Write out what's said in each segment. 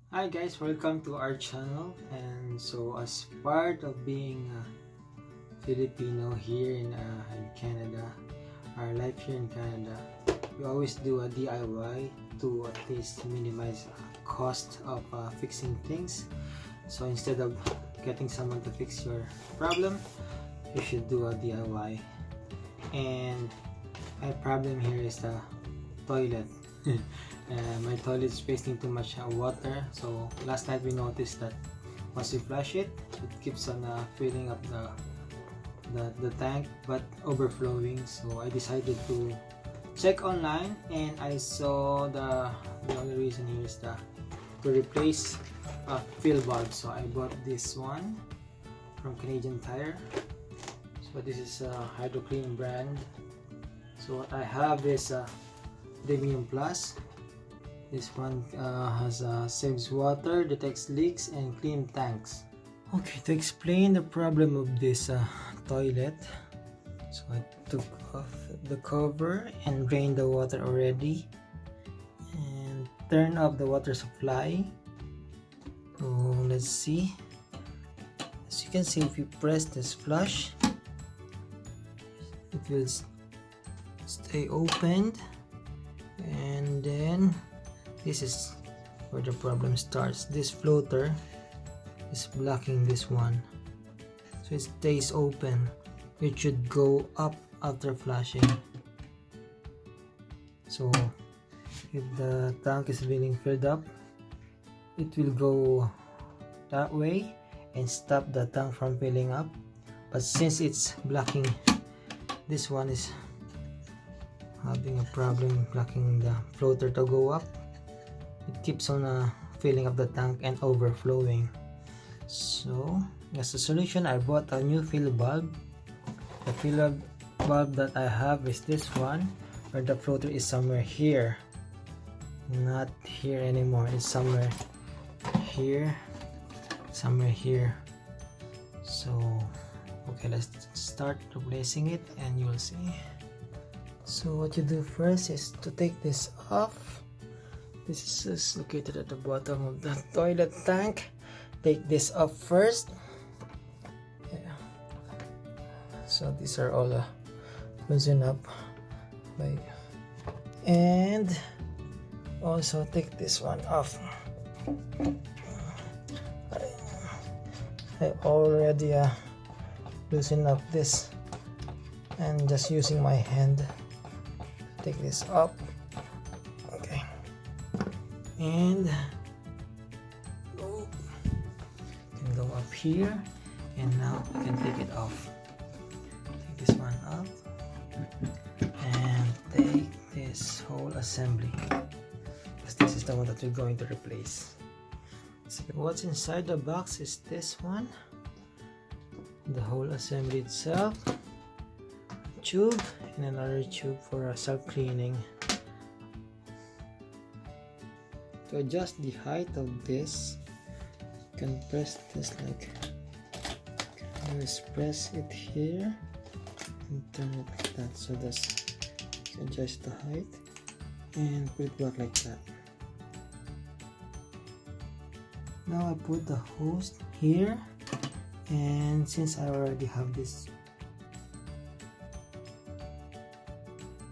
Hi guys, welcome to our channel. And so as part of being a Filipino here in Canada, our life here in Canada, we always do a DIY to at least minimize cost of fixing things. So instead of getting someone to fix your problem, you should do a DIY. And my problem here is the toilet. My toilet is wasting too much water, so last night we noticed that once we flush it, it keeps on filling up the tank but overflowing. So I decided to check online, and I saw the only reason here is to replace a fill valve. So I bought this one from Canadian Tire. So this is a hydroclean brand. So what I have is Premium Plus. This one saves water, detects leaks, and clean tanks. Okay, to explain the problem of this toilet, so I took off the cover and drained the water already, and turn off the water supply. So let's see. As you can see, if you press this flush, it will stay opened, and then this is where the problem starts. This floater is blocking this one, so it stays open. It should go up after flushing. So if the tank is being filled up, it will go that way and stop the tank from filling up. But since it's blocking, this one is having a problem blocking the floater to go up. It keeps on filling up the tank and overflowing. So as a solution, I bought a new fill valve. The fill valve that I have is this one, where the floater is somewhere here, not here anymore. It's somewhere here, somewhere here. So okay, let's start replacing it and you'll see. So what you do first is to take this off. This is located at the bottom of the toilet tank. Take this off first. Yeah. So these are all loosened up. And also take this one off. I already loosened up this, and just using my hand take this up. Okay, and can go up here, and now you can take it off. Take this one off and take this whole assembly, because this is the one that we're going to replace. So what's inside the box is this one, the whole assembly itself, tube, and another tube for self-cleaning. To adjust the height of this, you can press this like, just press it here and turn it like that, so that's, you adjust the height and put it back like that. Now I put the hose here, and since I already have this,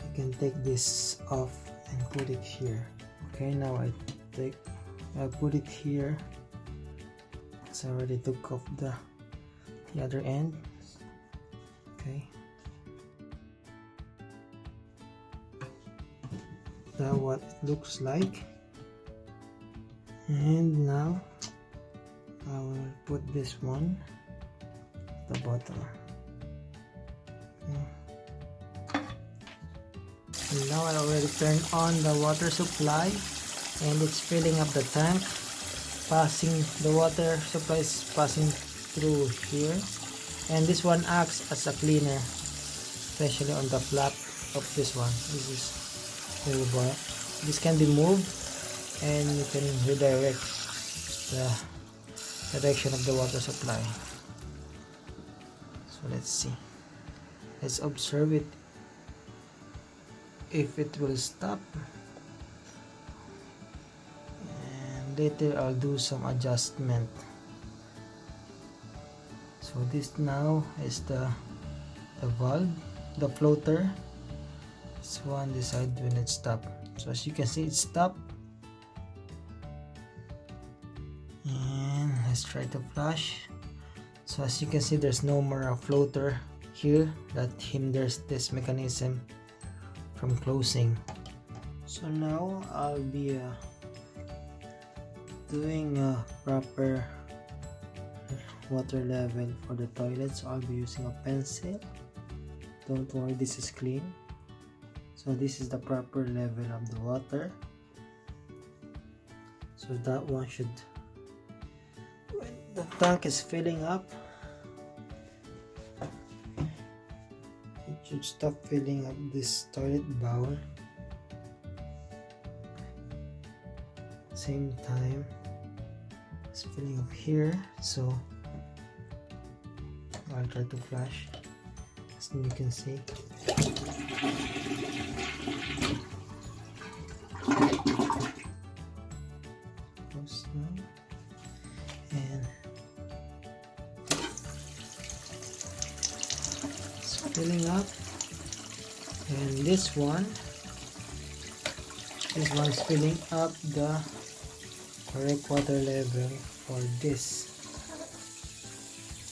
I can take this off and put it here. Okay, now I put it here, so I already took off the other end. Okay, that's what it looks like. And now I will put this one at the bottom. Okay. And now I already turned on the water supply, and it's filling up the tank. The water supply is passing through here, and this one acts as a cleaner, especially on the flap of this one. This can be moved, and you can redirect the direction of the water supply. So let's see, let's observe it, if it will stop. And later I'll do some adjustment. So this now is the valve, the floater. This one decide when it stop. So as you can see, it stopped. And let's try to flush. So as you can see, there's no more floater here that hinders this mechanism from closing. So now I'll be doing a proper water level for the toilet. So I'll be using a pencil. Don't worry, this is clean. So this is the proper level of the water. So that one should, when the tank is filling up, it should stop filling up this toilet bowl. Same time it's filling up here, so I'll try to flush as you can see. Close now, and it's filling up, and this one is filling up the correct water level for this.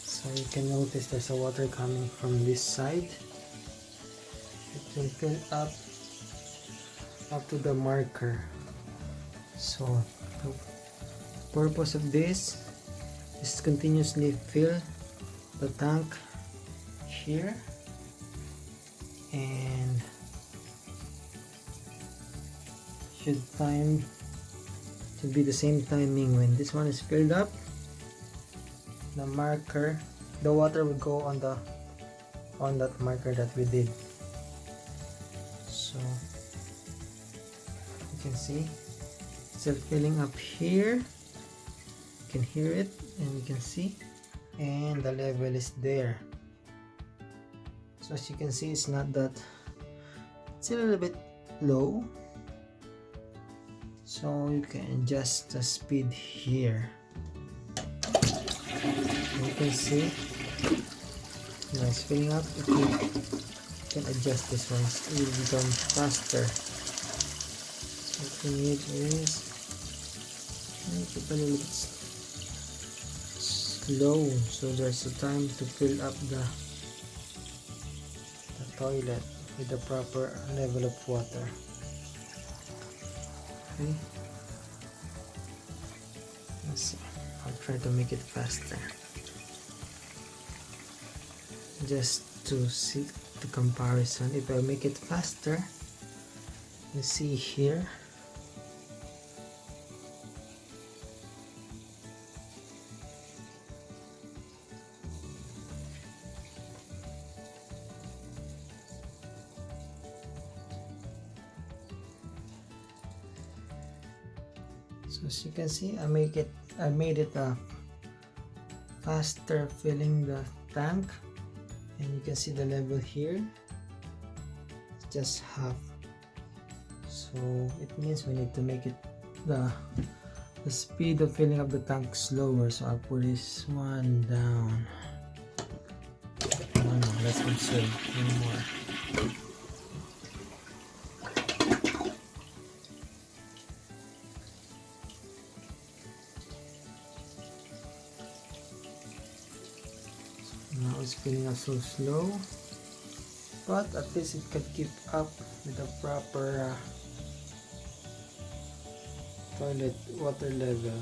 So you can notice there's a water coming from this side. It can fill up to the marker. So the purpose of this is continuously fill the tank here, and should time to be the same timing. When this one is filled up, the marker, the water will go on that marker that we did. So you can see it's filling up here. You can hear it, and you can see, and the level is there. So as you can see, it's not that, it's a little bit low. So you can adjust the speed here. You can see now it's filling up. If you can adjust this one, it will become faster. So what you need is make it a little bit slow, so there's a time to fill up the toilet with the proper level of water. Okay, let's see. I'll try to make it faster just to see the comparison. If I make it faster, you see here, so as you can see, I made it faster filling the tank, and you can see the level here, it's just half. So it means we need to make it the speed of filling up the tank slower. So I'll put this one down. One more, let's observe one more. Now it's filling up so slow, but at least it can keep up with the proper toilet water level.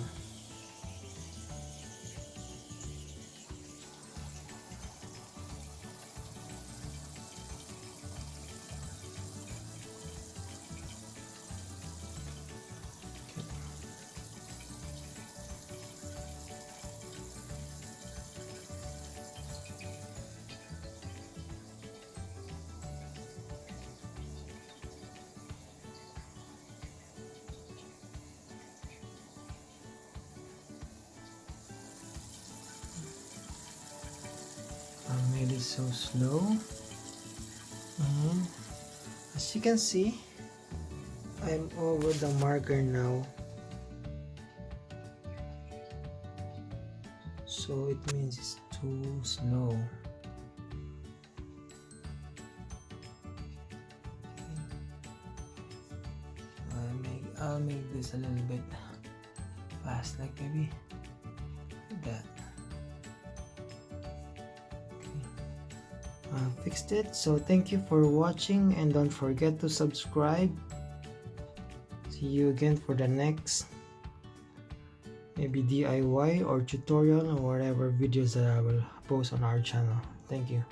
I made it so slow, and as you can see, I'm over the marker now. so it means it's too slow. I'll make this a little bit fast, like maybe like that. Fixed it. So thank you for watching, and don't forget to subscribe. See you again for the next maybe DIY or tutorial or whatever videos that I will post on our channel. Thank you.